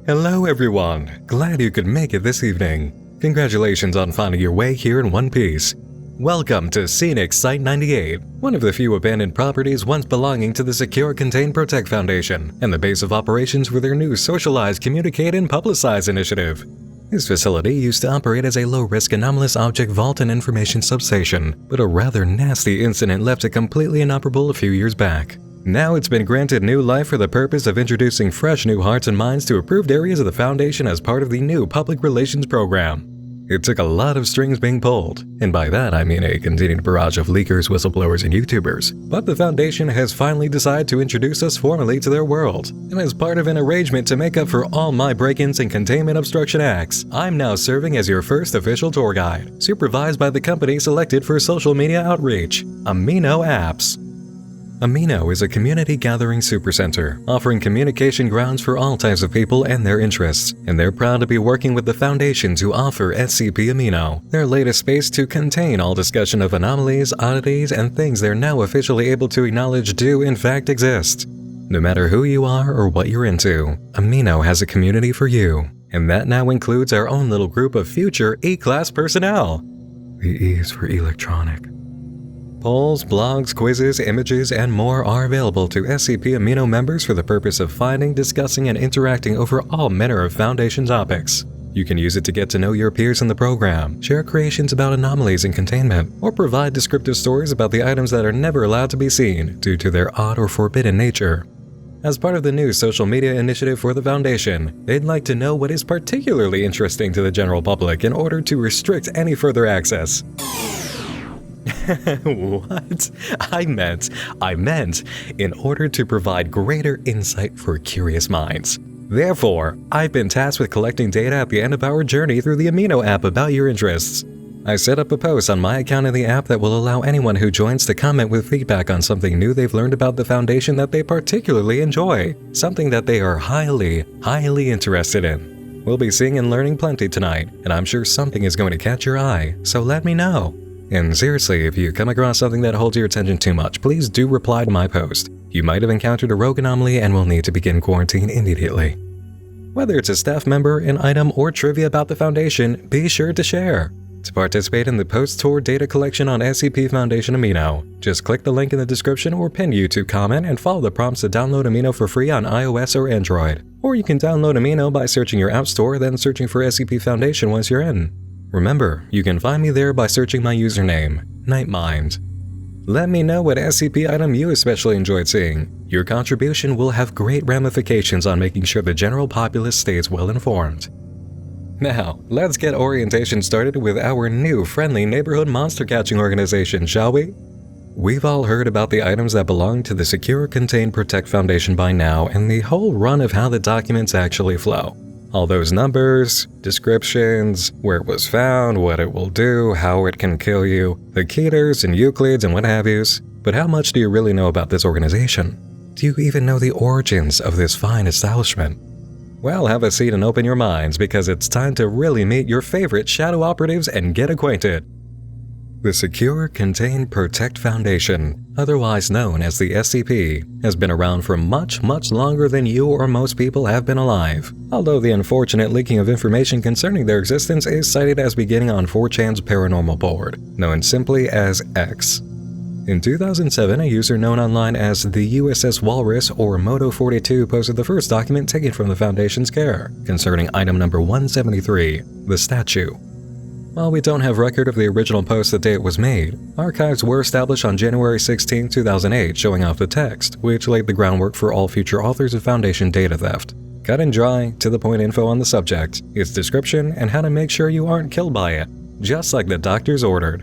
Hello everyone, glad you could make it this evening. Congratulations on finding your way here in one piece. Welcome to Scenic Site 98, one of the few abandoned properties once belonging to the Secure, Contain, Protect Foundation, and the base of operations for their new Socialize, Communicate, and Publicize Initiative. This facility used to operate as a low-risk anomalous object vault and information substation, but a rather nasty incident left it completely inoperable a few years back. Now it's been granted new life for the purpose of introducing fresh new hearts and minds to approved areas of the Foundation as part of the new Public Relations Program. It took a lot of strings being pulled, and by that I mean a continued barrage of leakers, whistleblowers, and YouTubers. But the Foundation has finally decided to introduce us formally to their world, and as part of an arrangement to make up for all my break-ins and containment obstruction acts, I'm now serving as your first official tour guide, supervised by the company selected for social media outreach, Amino Apps. Amino is a community gathering supercenter, offering communication grounds for all types of people and their interests, and they're proud to be working with the Foundation to offer SCP Amino, their latest space to contain all discussion of anomalies, oddities, and things they're now officially able to acknowledge do in fact exist. No matter who you are or what you're into, Amino has a community for you, and that now includes our own little group of future E-Class personnel. The E is for electronic. Polls, blogs, quizzes, images, and more are available to SCP Amino members for the purpose of finding, discussing, and interacting over all manner of Foundation topics. You can use it to get to know your peers in the program, share creations about anomalies and containment, or provide descriptive stories about the items that are never allowed to be seen due to their odd or forbidden nature. As part of the new social media initiative for the Foundation, they'd like to know what is particularly interesting to the general public in order to restrict any further access. What? I meant, in order to provide greater insight for curious minds. Therefore, I've been tasked with collecting data at the end of our journey through the Amino app about your interests. I set up a post on my account in the app that will allow anyone who joins to comment with feedback on something new they've learned about the Foundation that they particularly enjoy, something that they are highly interested in. We'll be seeing and learning plenty tonight, and I'm sure something is going to catch your eye, so let me know. And seriously, if you come across something that holds your attention too much, please do reply to my post. You might have encountered a rogue anomaly and will need to begin quarantine immediately. Whether it's a staff member, an item, or trivia about the Foundation, be sure to share. To participate in the post-tour data collection on SCP Foundation Amino, just click the link in the description or pin YouTube comment and follow the prompts to download Amino for free on iOS or Android. Or you can download Amino by searching your app store, then searching for SCP Foundation once you're in. Remember, you can find me there by searching my username, Nightmind. Let me know what SCP item you especially enjoyed seeing. Your contribution will have great ramifications on making sure the general populace stays well informed. Now, let's get orientation started with our new friendly neighborhood monster catching organization, shall we? We've all heard about the items that belong to the Secure, Contain, Protect Foundation by now and the whole run of how the documents actually flow. All those numbers, descriptions, where it was found, what it will do, how it can kill you, the Keters and Euclids and what have yous. But how much do you really know about this organization? Do you even know the origins of this fine establishment? Well, have a seat and open your minds because it's time to really meet your favorite shadow operatives and get acquainted. The Secure, Contain, Protect Foundation, otherwise known as the SCP, has been around for much longer than you or most people have been alive, although the unfortunate leaking of information concerning their existence is cited as beginning on 4chan's paranormal board, known simply as X. In 2007, a user known online as the USS Walrus or Moto42 posted the first document taken from the Foundation's care, concerning item number 173, the statue. While we don't have record of the original post the day it was made, archives were established on January 16, 2008 showing off the text, which laid the groundwork for all future authors of Foundation data theft. Cut and dry, to the point info on the subject, its description, and how to make sure you aren't killed by it, just like the doctors ordered.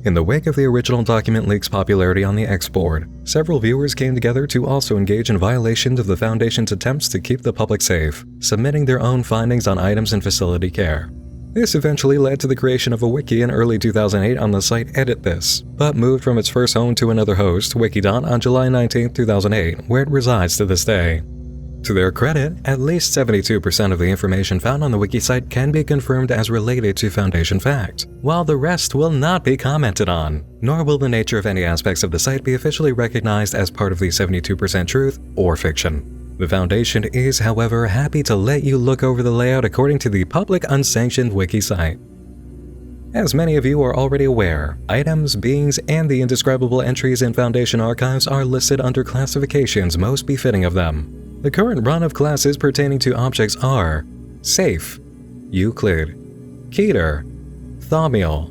In the wake of the original document leak's popularity on the X board, several viewers came together to also engage in violations of the Foundation's attempts to keep the public safe, submitting their own findings on items and facility care. This eventually led to the creation of a wiki in early 2008 on the site Edit This, but moved from its first home to another host, Wikidot, on July 19, 2008, where it resides to this day. To their credit, at least 72% of the information found on the wiki site can be confirmed as related to Foundation fact, while the rest will not be commented on, nor will the nature of any aspects of the site be officially recognized as part of the 72% truth or fiction. The Foundation is, however, happy to let you look over the layout according to the public unsanctioned wiki site. As many of you are already aware, items, beings, and the indescribable entries in Foundation archives are listed under classifications most befitting of them. The current run of classes pertaining to objects are Safe, Euclid, Keter, Thaumiel,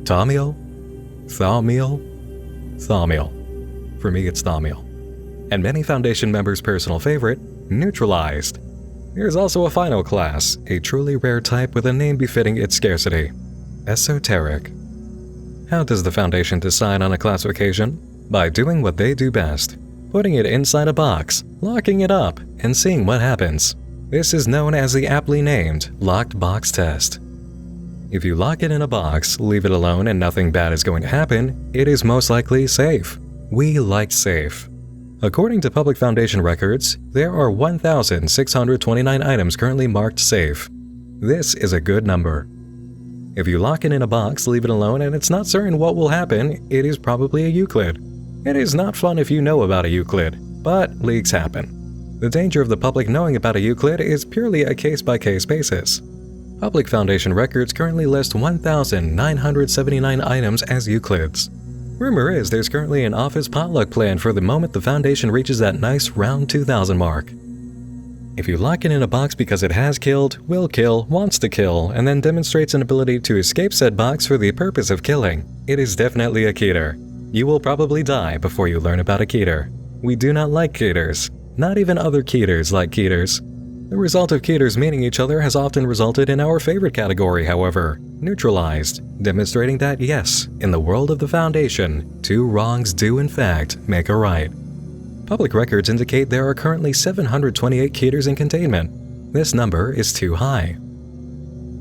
Thaumiel? For me, it's Thaumiel. And many Foundation members' personal favorite, Neutralized. There's also a final class, a truly rare type with a name befitting its scarcity, Esoteric. How does the Foundation decide on a classification? By doing what they do best, putting it inside a box, locking it up, and seeing what happens. This is known as the aptly named locked box test. If you lock it in a box, leave it alone, and nothing bad is going to happen, it is most likely safe. We like safe. According to public Foundation records, there are 1,629 items currently marked safe. This is a good number. If you lock it in a box, leave it alone, and it's not certain what will happen, it is probably a Euclid. It is not fun if you know about a Euclid, but leaks happen. The danger of the public knowing about a Euclid is purely a case-by-case basis. Public Foundation records currently list 1,979 items as Euclids. Rumor is there's currently an office potluck plan for the moment the Foundation reaches that nice round 2,000 mark. If you lock it in a box because it has killed, will kill, wants to kill, and then demonstrates an ability to escape said box for the purpose of killing, it is definitely a Keter. You will probably die before you learn about a Keter. We do not like Keters. Not even other Keters like Keters. The result of Keters meeting each other has often resulted in our favorite category, however, Neutralized, demonstrating that yes, in the world of the Foundation, two wrongs do in fact make a right. Public records indicate there are currently 728 Keters in containment. This number is too high.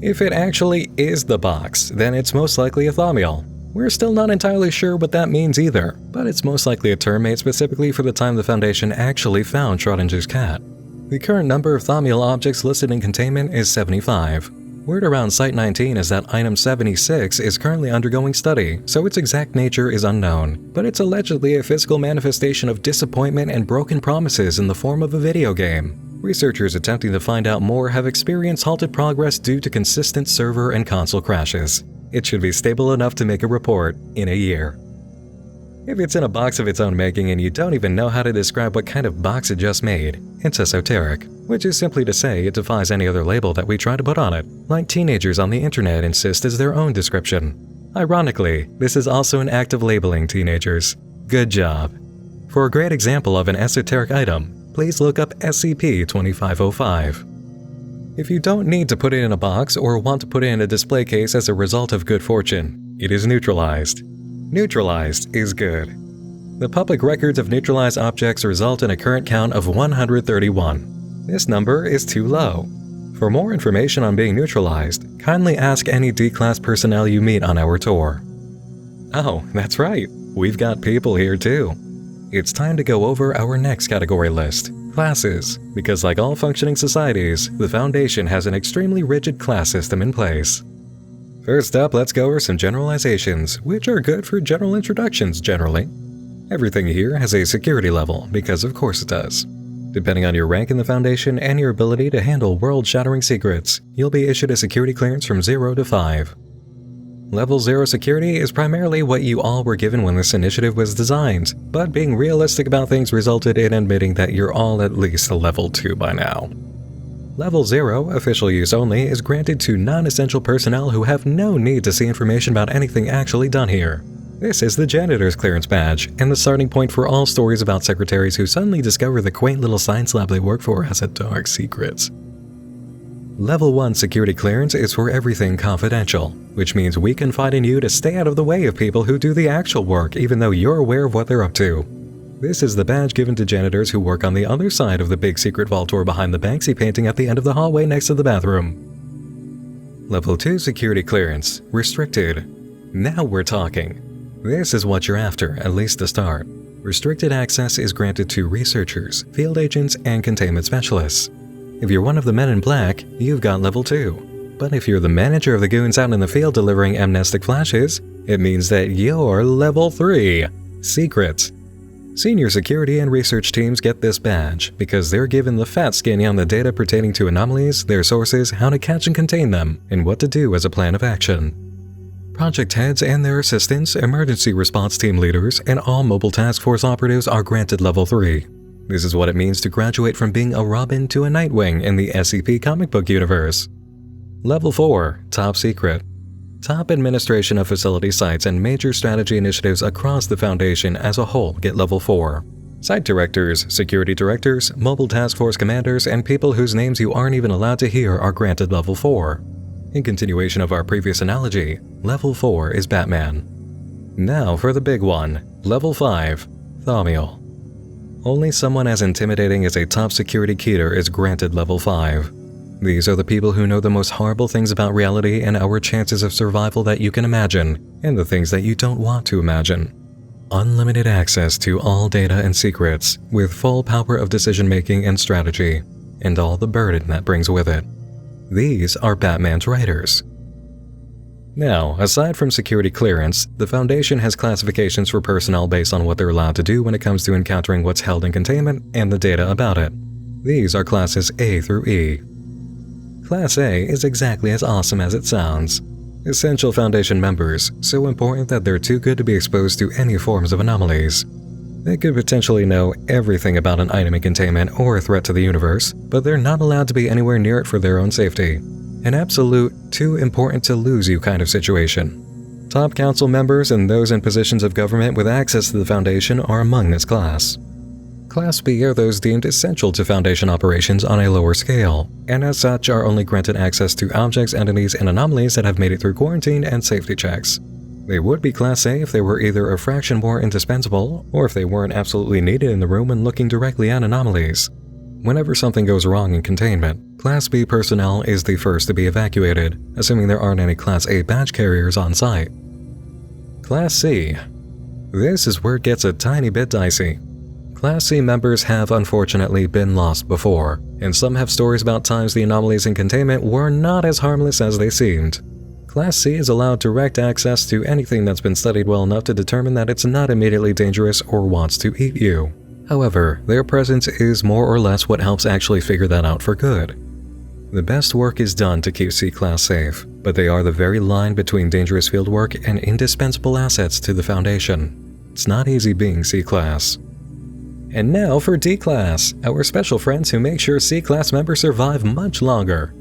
If it actually is the box, then it's most likely a Thaumiel. We're still not entirely sure what that means either, but it's most likely a term made specifically for the time the Foundation actually found Schrodinger's cat. The current number of Thaumiel objects listed in containment is 75. Word around Site-19 is that item 76 is currently undergoing study, so its exact nature is unknown, but it's allegedly a physical manifestation of disappointment and broken promises in the form of a video game. Researchers attempting to find out more have experienced halted progress due to consistent server and console crashes. It should be stable enough to make a report in a year. If it's in a box of its own making and you don't even know how to describe what kind of box it just made, it's esoteric, which is simply to say it defies any other label that we try to put on it, like teenagers on the internet insist is their own description. Ironically, this is also an act of labeling teenagers. Good job. For a great example of an esoteric item, please look up SCP-2505. If you don't need to put it in a box or want to put it in a display case as a result of good fortune, it is neutralized. Neutralized is good. The public records of neutralized objects result in a current count of 131. This number is too low. For more information on being neutralized, kindly ask any D-Class personnel you meet on our tour. Oh, that's right, we've got people here too. It's time to go over our next category list, classes, because like all functioning societies, the Foundation has an extremely rigid class system in place. First up, let's go over some generalizations, which are good for general introductions generally. Everything here has a security level, because of course it does. Depending on your rank in the Foundation and your ability to handle world-shattering secrets, you'll be issued a security clearance from 0 to 5. Level 0 security is primarily what you all were given when this initiative was designed, but being realistic about things resulted in admitting that you're all at least a level 2 by now. Level 0, official use only, is granted to non-essential personnel who have no need to see information about anything actually done here. This is the janitor's clearance badge, and the starting point for all stories about secretaries who suddenly discover the quaint little science lab they work for has a dark secret. Level 1 security clearance is for everything confidential, which means we confide in you to stay out of the way of people who do the actual work even though you're aware of what they're up to. This is the badge given to janitors who work on the other side of the big secret vault door behind the Banksy painting at the end of the hallway next to the bathroom. Level 2 security clearance, restricted. Now we're talking. This is what you're after, at least to start. Restricted access is granted to researchers, field agents, and containment specialists. If you're one of the men in black, you've got level 2. But if you're the manager of the goons out in the field delivering amnestic flashes, it means that you're level 3, secret. Senior security and research teams get this badge because they're given the fat skinny on the data pertaining to anomalies, their sources, how to catch and contain them, and what to do as a plan of action. Project heads and their assistants, emergency response team leaders, and all mobile task force operatives are granted level 3. This is what it means to graduate from being a Robin to a Nightwing in the SCP comic book universe. Level 4, Top Secret. Top administration of facility sites and major strategy initiatives across the Foundation as a whole get level 4. Site directors, security directors, mobile task force commanders, and people whose names you aren't even allowed to hear are granted level 4. In continuation of our previous analogy, level 4 is Batman. Now for the big one, level 5, Thaumiel. Only someone as intimidating as a top security Keter is granted level 5. These are the people who know the most horrible things about reality and our chances of survival that you can imagine, and the things that you don't want to imagine. Unlimited access to all data and secrets, with full power of decision-making and strategy, and all the burden that brings with it. These are Batman's writers. Now, aside from security clearance, the Foundation has classifications for personnel based on what they're allowed to do when it comes to encountering what's held in containment and the data about it. These are classes A through E. Class A is exactly as awesome as it sounds. Essential Foundation members, so important that they're too good to be exposed to any forms of anomalies. They could potentially know everything about an item in containment or a threat to the universe, but they're not allowed to be anywhere near it for their own safety. An absolute, too important to lose you kind of situation. Top council members and those in positions of government with access to the Foundation are among this class. Class B are those deemed essential to Foundation operations on a lower scale, and as such are only granted access to objects, entities, and anomalies that have made it through quarantine and safety checks. They would be Class A if they were either a fraction more indispensable, or if they weren't absolutely needed in the room when looking directly at anomalies. Whenever something goes wrong in containment, Class B personnel is the first to be evacuated, assuming there aren't any Class A badge carriers on site. Class C. This is where it gets a tiny bit dicey. Class C members have unfortunately been lost before, and some have stories about times the anomalies in containment were not as harmless as they seemed. Class C is allowed direct access to anything that's been studied well enough to determine that it's not immediately dangerous or wants to eat you. However, their presence is more or less what helps actually figure that out for good. The best work is done to keep C-Class safe, but they are the very line between dangerous fieldwork and indispensable assets to the Foundation. It's not easy being C-Class. And now for D-Class, our special friends who make sure C-Class members survive much longer.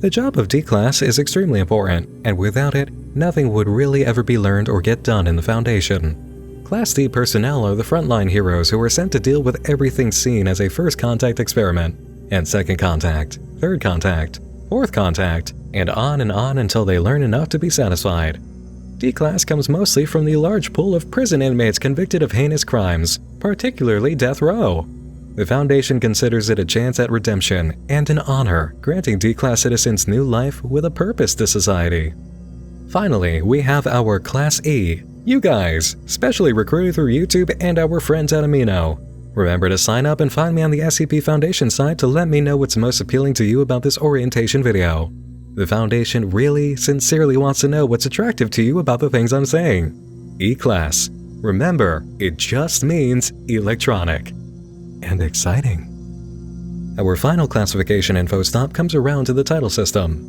The job of D-Class is extremely important, and without it, nothing would really ever be learned or get done in the Foundation. Class D personnel are the frontline heroes who are sent to deal with everything seen as a first contact experiment, and second contact, third contact, fourth contact, and on until they learn enough to be satisfied. D-Class comes mostly from the large pool of prison inmates convicted of heinous crimes, particularly death row. The Foundation considers it a chance at redemption and an honor, granting D-Class citizens new life with a purpose to society. Finally, we have our Class E, you guys, specially recruited through YouTube and our friends at Amino. Remember to sign up and find me on the SCP Foundation site to let me know what's most appealing to you about this orientation video. The Foundation really, sincerely wants to know what's attractive to you about the things I'm saying. E-Class. Remember, it just means electronic. And exciting. Our final classification info stop comes around to the title system.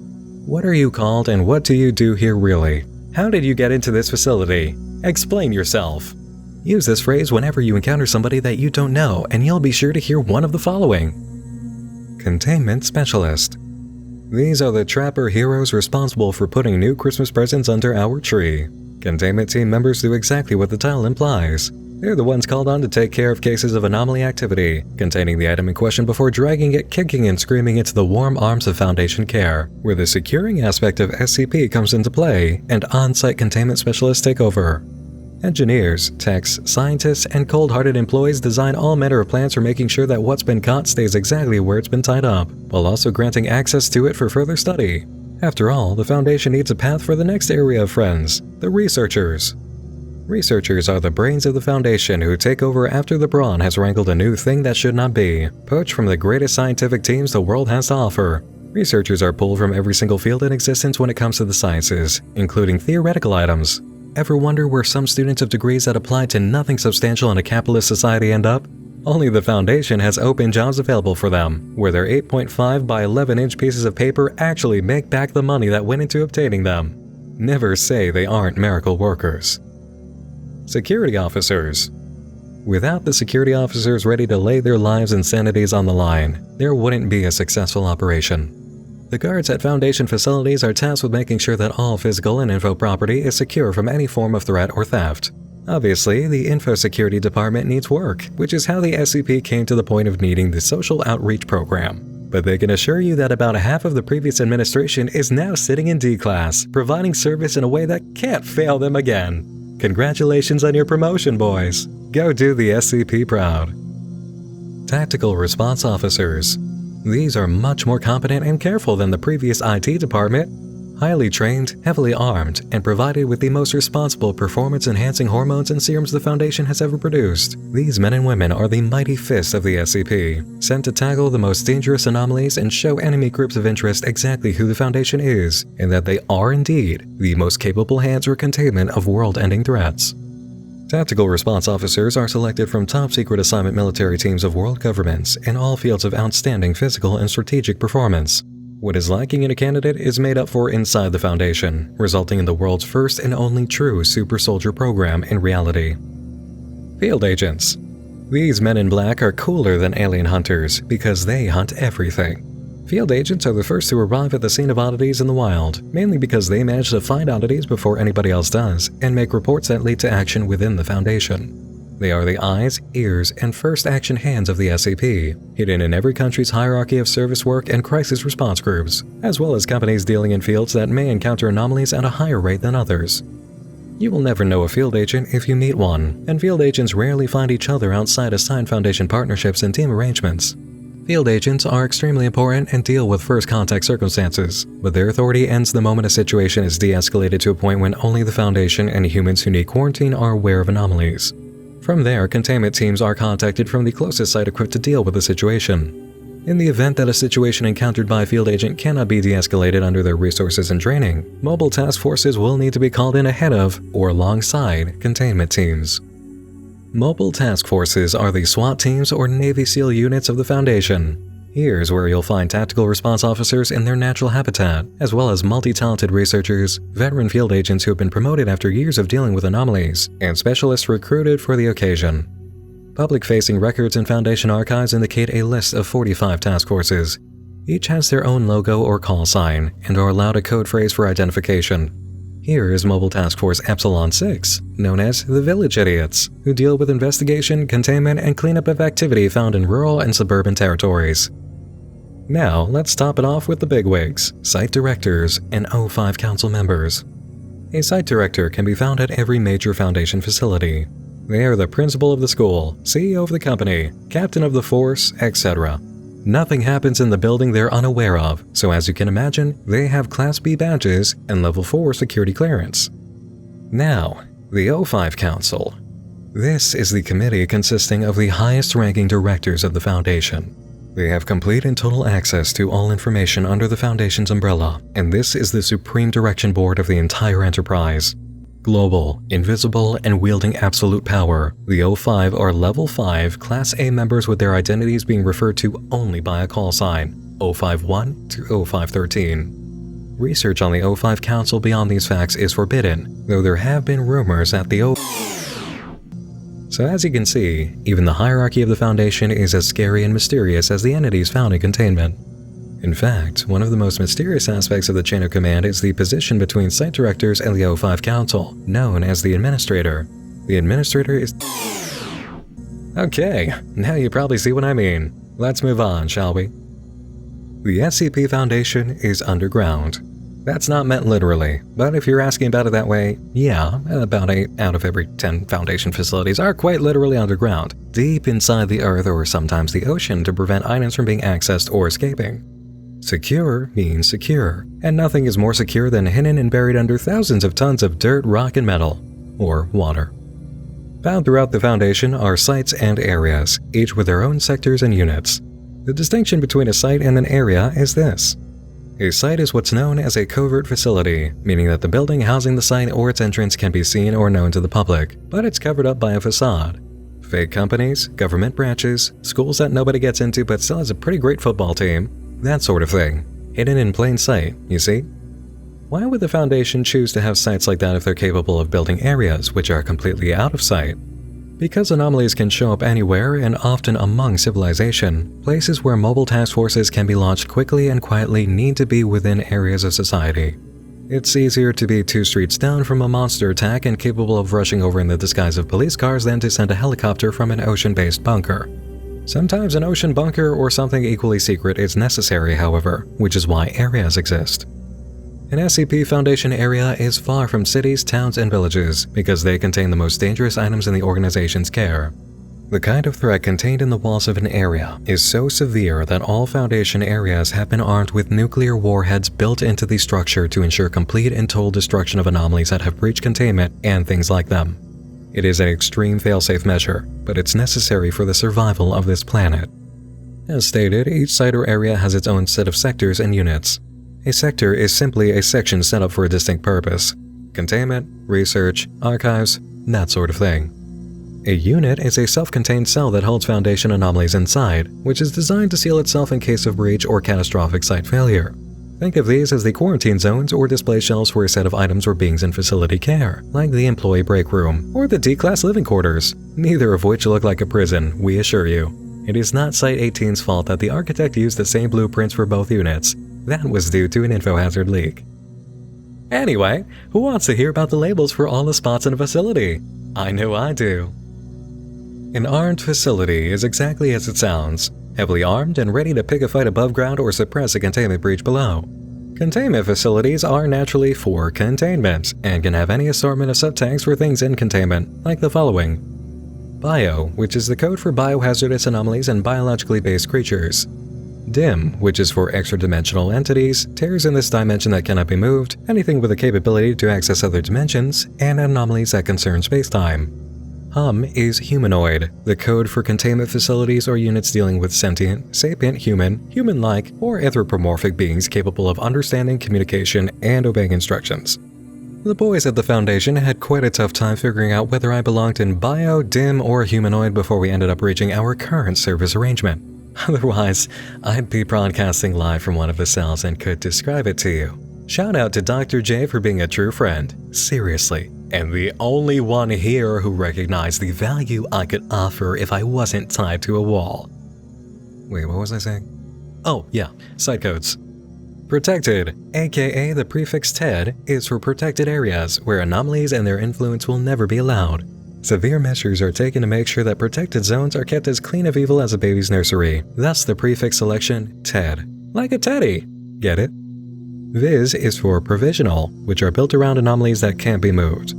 What are you called and what do you do here really? How did you get into this facility? Explain yourself. Use this phrase whenever you encounter somebody that you don't know, and you'll be sure to hear one of the following. Containment Specialist. These are the trapper heroes responsible for putting new Christmas presents under our tree. Containment team members do exactly what the title implies. They're the ones called on to take care of cases of anomaly activity, containing the item in question before dragging it kicking and screaming into the warm arms of Foundation care, where the securing aspect of SCP comes into play and on-site containment specialists take over. Engineers, techs, scientists, and cold-hearted employees design all manner of plans for making sure that what's been caught stays exactly where it's been tied up, while also granting access to it for further study. After all, the Foundation needs a path for the next area of friends, the researchers. Researchers are the brains of the Foundation who take over after the Brawn has wrangled a new thing that should not be, poached from the greatest scientific teams the world has to offer. Researchers are pulled from every single field in existence when it comes to the sciences, including theoretical items. Ever wonder where some students of degrees that apply to nothing substantial in a capitalist society end up? Only the Foundation has open jobs available for them, where their 8.5 by 11-inch pieces of paper actually make back the money that went into obtaining them. Never say they aren't miracle workers. Security officers. Without the security officers ready to lay their lives and sanities on the line, there wouldn't be a successful operation. The guards at Foundation facilities are tasked with making sure that all physical and info property is secure from any form of threat or theft. Obviously, the info security department needs work, which is how the SCP came to the point of needing the social outreach program. But they can assure you that about half of the previous administration is now sitting in D class, providing service in a way that can't fail them again. Congratulations on your promotion, boys. Go do the SCP proud. Tactical Response Officers. These are much more competent and careful than the previous IT department. Highly trained, heavily armed, and provided with the most responsible performance-enhancing hormones and serums the Foundation has ever produced. These men and women are the mighty fists of the SCP, sent to tackle the most dangerous anomalies and show enemy groups of interest exactly who the Foundation is, and that they are indeed the most capable hands for containment of world-ending threats. Tactical Response Officers are selected from top-secret assignment military teams of world governments in all fields of outstanding physical and strategic performance. What is lacking in a candidate is made up for inside the Foundation, resulting in the world's first and only true super soldier program in reality. Field Agents. These men in black are cooler than alien hunters because they hunt everything. Field agents are the first to arrive at the scene of oddities in the wild, mainly because they manage to find oddities before anybody else does, and make reports that lead to action within the Foundation. They are the eyes, ears, and first action hands of the SCP, hidden in every country's hierarchy of service work and crisis response groups, as well as companies dealing in fields that may encounter anomalies at a higher rate than others. You will never know a field agent if you meet one, and field agents rarely find each other outside assigned Foundation partnerships and team arrangements. Field agents are extremely important and deal with first contact circumstances, but their authority ends the moment a situation is de-escalated to a point when only the Foundation and humans who need quarantine are aware of anomalies. From there, containment teams are contacted from the closest site equipped to deal with the situation. In the event that a situation encountered by a field agent cannot be de-escalated under their resources and training, mobile task forces will need to be called in ahead of or alongside containment teams. Mobile task forces are the SWAT teams or Navy SEAL units of the Foundation. Here's where you'll find tactical response officers in their natural habitat, as well as multi-talented researchers, veteran field agents who have been promoted after years of dealing with anomalies, and specialists recruited for the occasion. Public-facing records in Foundation archives indicate a list of 45 task forces. Each has their own logo or call sign, and are allowed a code phrase for identification. Here is Mobile Task Force Epsilon 6, known as the Village Idiots, who deal with investigation, containment, and cleanup of activity found in rural and suburban territories. Now, let's top it off with the bigwigs, site directors, and O5 council members. A site director can be found at every major Foundation facility. They are the principal of the school, CEO of the company, captain of the force, etc. Nothing happens in the building they're unaware of, so as you can imagine, they have Class B badges and Level 4 security clearance. Now, the O5 Council. This is the committee consisting of the highest-ranking directors of the Foundation. They have complete and total access to all information under the Foundation's umbrella, and this is the supreme direction board of the entire enterprise. Global, invisible, and wielding absolute power, the O5 are Level 5 Class A members with their identities being referred to only by a call sign, O51 to O513. Research on the O5 Council beyond these facts is forbidden, though there have been rumors that the So as you can see, even the hierarchy of the Foundation is as scary and mysterious as the entities found in containment. In fact, one of the most mysterious aspects of the chain of command is the position between site directors and the O5 Council, known as the Administrator. The Administrator is... Okay, now you probably see what I mean. Let's move on, shall we? The SCP Foundation is underground. That's not meant literally, but if you're asking about it that way, yeah, about 8 out of every 10 Foundation facilities are quite literally underground, deep inside the earth or sometimes the ocean to prevent items from being accessed or escaping. Secure means secure, and nothing is more secure than hidden and buried under thousands of tons of dirt, rock, and metal, or water. Found throughout the Foundation are sites and areas, each with their own sectors and units. The distinction between a site and an area is this. A site is what's known as a covert facility, meaning that the building housing the site or its entrance can be seen or known to the public, but it's covered up by a facade. Fake companies, government branches, schools that nobody gets into but still has a pretty great football team, that sort of thing. Hidden in plain sight, you see? Why would the Foundation choose to have sites like that if they're capable of building areas which are completely out of sight? Because anomalies can show up anywhere and often among civilization, places where mobile task forces can be launched quickly and quietly need to be within areas of society. It's easier to be 2 streets down from a monster attack and capable of rushing over in the disguise of police cars than to send a helicopter from an ocean-based bunker. Sometimes an ocean bunker or something equally secret is necessary, however, which is why areas exist. An SCP Foundation area is far from cities, towns, and villages because they contain the most dangerous items in the organization's care. The kind of threat contained in the walls of an area is so severe that all Foundation areas have been armed with nuclear warheads built into the structure to ensure complete and total destruction of anomalies that have breached containment and things like them. It is an extreme failsafe measure, but it's necessary for the survival of this planet. As stated, each site or area has its own set of sectors and units. A sector is simply a section set up for a distinct purpose. Containment, research, archives, that sort of thing. A unit is a self-contained cell that holds Foundation anomalies inside, which is designed to seal itself in case of breach or catastrophic site failure. Think of these as the quarantine zones or display shelves for a set of items or beings in facility care, like the employee break room or the D-Class living quarters, neither of which look like a prison, we assure you. It is not Site 18's fault that the architect used the same blueprints for both units. That was due to an info hazard leak. Anyway, who wants to hear about the labels for all the spots in a facility? I know I do. An armed facility is exactly as it sounds, heavily armed and ready to pick a fight above ground or suppress a containment breach below. Containment facilities are naturally for containment and can have any assortment of subtags for things in containment, like the following. Bio, which is the code for biohazardous anomalies and biologically based creatures. Dim, which is for extra-dimensional entities, tears in this dimension that cannot be moved, anything with the capability to access other dimensions, and anomalies that concern spacetime. Hum is humanoid, the code for containment facilities or units dealing with sentient, sapient human, human-like, or anthropomorphic beings capable of understanding communication and obeying instructions. The boys at the Foundation had quite a tough time figuring out whether I belonged in bio, dim, or humanoid before we ended up reaching our current service arrangement. Otherwise, I'd be broadcasting live from one of the cells and could describe it to you. Shout out to Dr. J for being a true friend, seriously, and the only one here who recognized the value I could offer if I wasn't tied to a wall. Wait, what was I saying? Oh, yeah, site codes. Protected, aka the prefix TED, is for protected areas where anomalies and their influence will never be allowed. Severe measures are taken to make sure that protected zones are kept as clean of evil as a baby's nursery, thus the prefix selection TED. Like a teddy. Get it? Viz is for provisional, which are built around anomalies that can't be moved.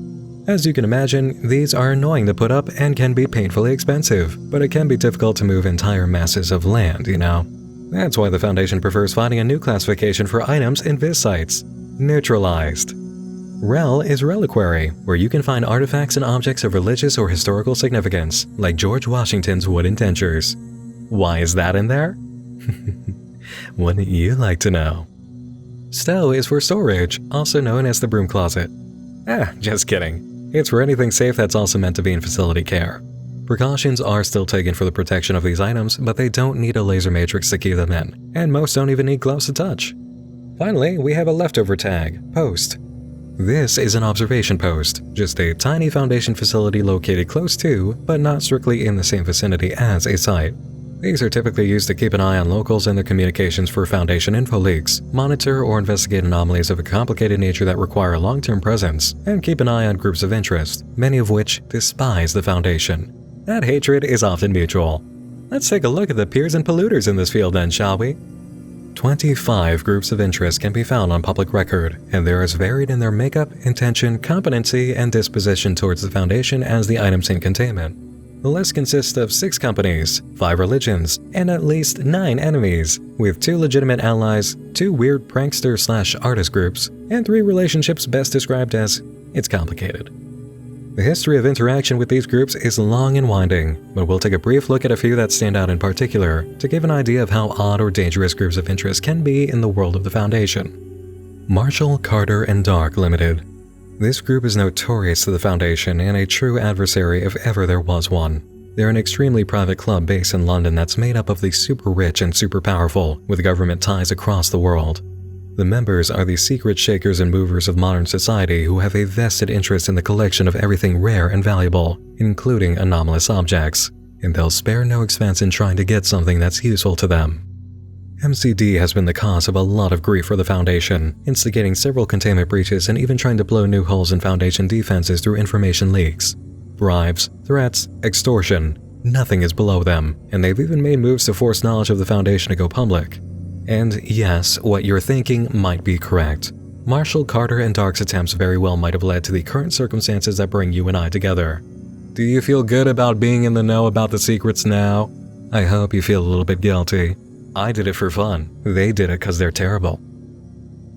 As you can imagine, these are annoying to put up and can be painfully expensive, but it can be difficult to move entire masses of land, you know? That's why the Foundation prefers finding a new classification for items in Viz sites. Neutralized. Rel is reliquary, where you can find artifacts and objects of religious or historical significance, like George Washington's wooden dentures. Why is that in there? Wouldn't you like to know? Stow is for storage, also known as the broom closet. Just kidding. It's for anything safe that's also meant to be in facility care. Precautions are still taken for the protection of these items, but they don't need a laser matrix to keep them in, and most don't even need gloves to touch. Finally, we have a leftover tag, Post. This is an observation post, just a tiny Foundation facility located close to, but not strictly in the same vicinity as a site. These are typically used to keep an eye on locals and their communications for Foundation info leaks, monitor or investigate anomalies of a complicated nature that require a long-term presence, and keep an eye on groups of interest, many of which despise the Foundation. That hatred is often mutual. Let's take a look at the peers and polluters in this field then, shall we? 25 groups of interest can be found on public record, and they're as varied in their makeup, intention, competency, and disposition towards the Foundation as the items in containment. The list consists of 6 companies, 5 religions, and at least 9 enemies, with 2 legitimate allies, 2 weird prankster/artist groups, and 3 relationships best described as, it's complicated. The history of interaction with these groups is long and winding, but we'll take a brief look at a few that stand out in particular to give an idea of how odd or dangerous groups of interest can be in the world of the Foundation. Marshall, Carter, and Dark Limited. This group is notorious to the Foundation and a true adversary if ever there was one. They're an extremely private club based in London that's made up of the super rich and super powerful, with government ties across the world. The members are the secret shakers and movers of modern society who have a vested interest in the collection of everything rare and valuable, including anomalous objects, and they'll spare no expense in trying to get something that's useful to them. MCD has been the cause of a lot of grief for the Foundation, instigating several containment breaches and even trying to blow new holes in Foundation defenses through information leaks. Bribes, threats, extortion, nothing is below them, and they've even made moves to force knowledge of the Foundation to go public. And yes, what you're thinking might be correct. Marshall, Carter, and Dark's attempts very well might have led to the current circumstances that bring you and I together. Do you feel good about being in the know about the secrets now? I hope you feel a little bit guilty. I did it for fun. They did it because they're terrible.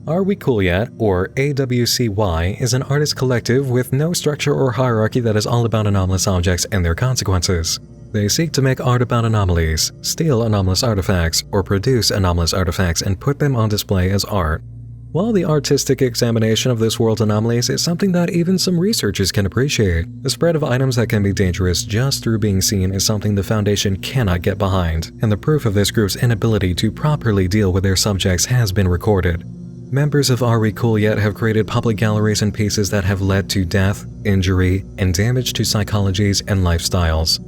Are We Cool Yet, or AWCY, is an artist collective with no structure or hierarchy that is all about anomalous objects and their consequences. They seek to make art about anomalies, steal anomalous artifacts, or produce anomalous artifacts and put them on display as art. While the artistic examination of this world's anomalies is something that even some researchers can appreciate, the spread of items that can be dangerous just through being seen is something the Foundation cannot get behind, and the proof of this group's inability to properly deal with their subjects has been recorded. Members of Are We Cool Yet have created public galleries and pieces that have led to death, injury, and damage to psychologies and lifestyles.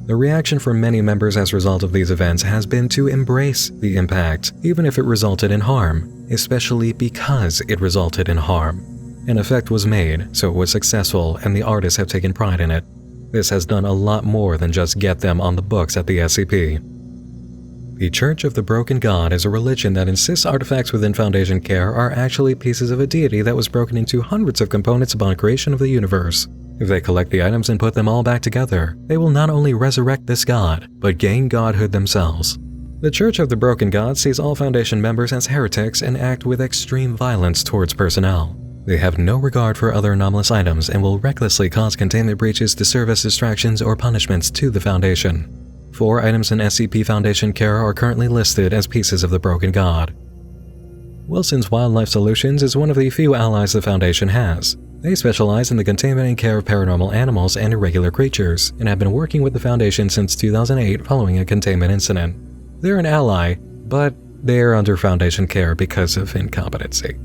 The reaction from many members as a result of these events has been to embrace the impact, even if it resulted in harm, especially because it resulted in harm. An effect was made, so it was successful, and the artists have taken pride in it. This has done a lot more than just get them on the books at the SCP. The Church of the Broken God is a religion that insists artifacts within Foundation care are actually pieces of a deity that was broken into hundreds of components upon creation of the universe. If they collect the items and put them all back together, they will not only resurrect this god, but gain godhood themselves. The Church of the Broken God sees all Foundation members as heretics and act with extreme violence towards personnel. They have no regard for other anomalous items and will recklessly cause containment breaches to serve as distractions or punishments to the Foundation. 4 items in SCP Foundation care are currently listed as pieces of the Broken God. Wilson's Wildlife Solutions is one of the few allies the Foundation has. They specialize in the containment and care of paranormal animals and irregular creatures, and have been working with the Foundation since 2008 following a containment incident. They're an ally, but they're under Foundation care because of incompetency.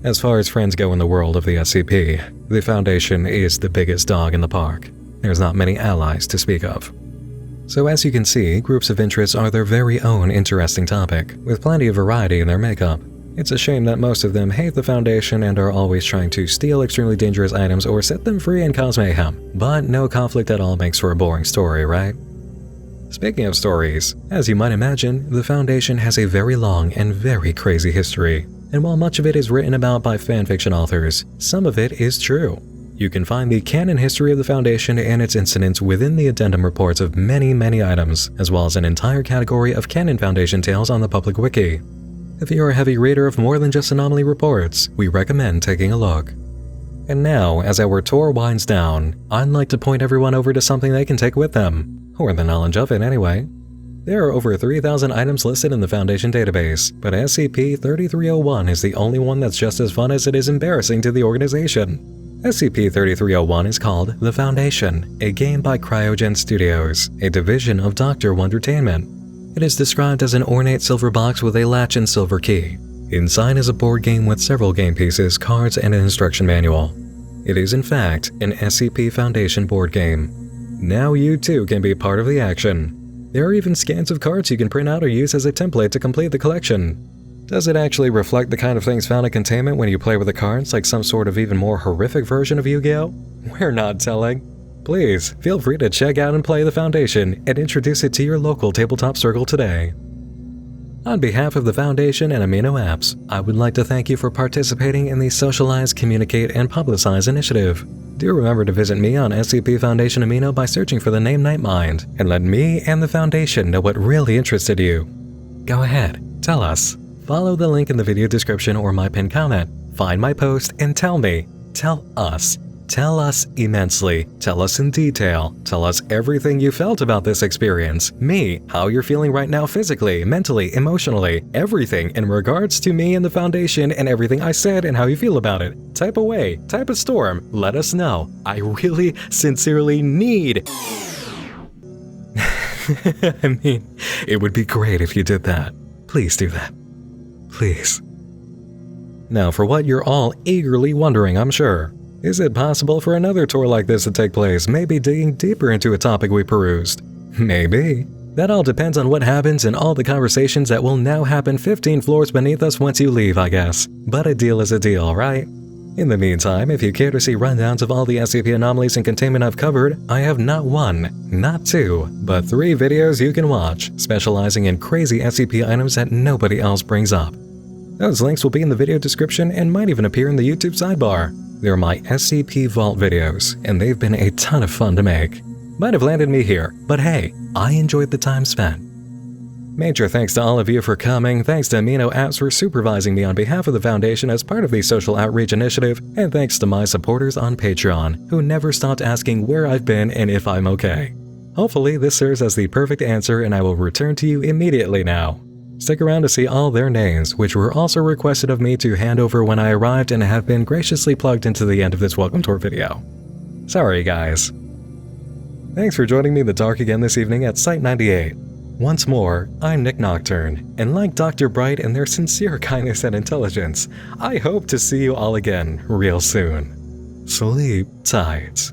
As far as friends go in the world of the SCP, the Foundation is the biggest dog in the park. There's not many allies to speak of. So as you can see, groups of interest are their very own interesting topic, with plenty of variety in their makeup. It's a shame that most of them hate the Foundation and are always trying to steal extremely dangerous items or set them free and cause mayhem. But no conflict at all makes for a boring story, right? Speaking of stories, as you might imagine, the Foundation has a very long and very crazy history. And while much of it is written about by fanfiction authors, some of it is true. You can find the canon history of the Foundation and its incidents within the addendum reports of many items, as well as an entire category of canon Foundation tales on the public wiki. If you're a heavy reader of more than just anomaly reports, we recommend taking a look. And now, as our tour winds down, I'd like to point everyone over to something they can take with them, or the knowledge of it anyway. There are over 3,000 items listed in the Foundation database, but SCP-3301 is the only one that's just as fun as it is embarrassing to the organization. SCP-3301 is called The Foundation, a game by Cryogen Studios, a division of Dr. Wondertainment. It is described as an ornate silver box with a latch and silver key. Inside is a board game with several game pieces, cards, and an instruction manual. It is in fact an SCP Foundation board game. Now you too can be part of the action. There are even scans of cards you can print out or use as a template to complete the collection. Does it actually reflect the kind of things found in containment when you play with the cards, like some sort of even more horrific version of Yu-Gi-Oh? We're not telling. Please, feel free to check out and play the Foundation and introduce it to your local tabletop circle today. On behalf of the Foundation and Amino Apps, I would like to thank you for participating in the Socialize, Communicate, and Publicize Initiative. Do remember to visit me on SCP Foundation Amino by searching for the name Nightmind, and let me and the Foundation know what really interested you. Go ahead, tell us. Follow the link in the video description or my pinned comment, find my post, and tell me, tell us, Tell us immensely. Tell us in detail. Tell us everything you felt about this experience. Me, how you're feeling right now physically, mentally, emotionally. Everything in regards to me and the Foundation and everything I said and how you feel about it. Type away. Type a storm. Let us know. I really, sincerely need... I mean, it would be great if you did that. Please do that. Please. Now, for what you're all eagerly wondering, I'm sure. Is it possible for another tour like this to take place, maybe digging deeper into a topic we perused? Maybe. That all depends on what happens in all the conversations that will now happen 15 floors beneath us once you leave, I guess. But a deal is a deal, right? In the meantime, if you care to see rundowns of all the SCP anomalies and containment I've covered, I have not one, not two, but 3 videos you can watch, specializing in crazy SCP items that nobody else brings up. Those links will be in the video description and might even appear in the YouTube sidebar. They're my SCP Vault videos, and they've been a ton of fun to make. Might have landed me here, but hey, I enjoyed the time spent. Major thanks to all of you for coming, thanks to Amino Apps for supervising me on behalf of the Foundation as part of the Social Outreach Initiative, and thanks to my supporters on Patreon, who never stopped asking where I've been and if I'm okay. Hopefully this serves as the perfect answer and I will return to you immediately now. Stick around to see all their names, which were also requested of me to hand over when I arrived and have been graciously plugged into the end of this welcome tour video. Sorry guys. Thanks for joining me in the dark again this evening at Site 98. Once more, I'm Nick Nocturne, and like Dr. Bright and their sincere kindness and intelligence, I hope to see you all again real soon. Sleep tight.